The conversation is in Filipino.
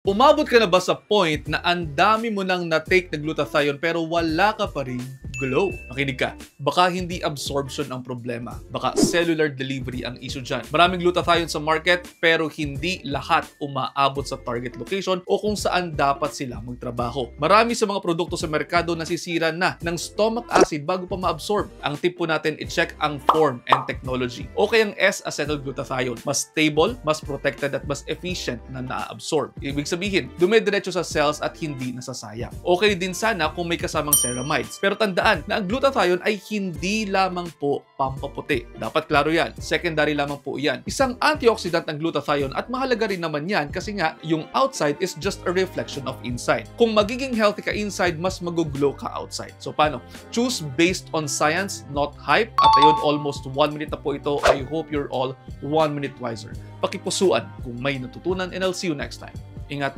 Umabot ka na ba sa point na ang dami mo nang na-take na glutathione pero wala ka pa ring glow? Makinig ka. Baka hindi absorption ang problema. Baka cellular delivery ang issue dyan. Maraming glutathione sa market pero hindi lahat umaabot sa target location o kung saan dapat sila magtrabaho. Marami sa mga produkto sa merkado nasisira na ng stomach acid bago pa ma-absorb. Ang tip po natin, i-check ang form and technology. Okay ang S-acetylglutathione. Mas stable, mas protected at mas efficient na na-absorb. Ibig sabihin, dumidiretso sa cells at hindi nasasayang. Okay din sana kung may kasamang ceramides. Pero tandaan na ang glutathione ay hindi lamang po pampaputi. Dapat klaro yan. Secondary lamang po yan. Isang antioxidant ang glutathione at mahalaga rin naman yan kasi nga yung outside is just a reflection of inside. Kung magiging healthy ka inside, mas mag-glow ka outside. So paano? Choose based on science, not hype. At ayun, almost 1 minute na po ito. I hope you're all 1 minute wiser. Pakipusuan kung may natutunan and I'll see you next time. Ingat!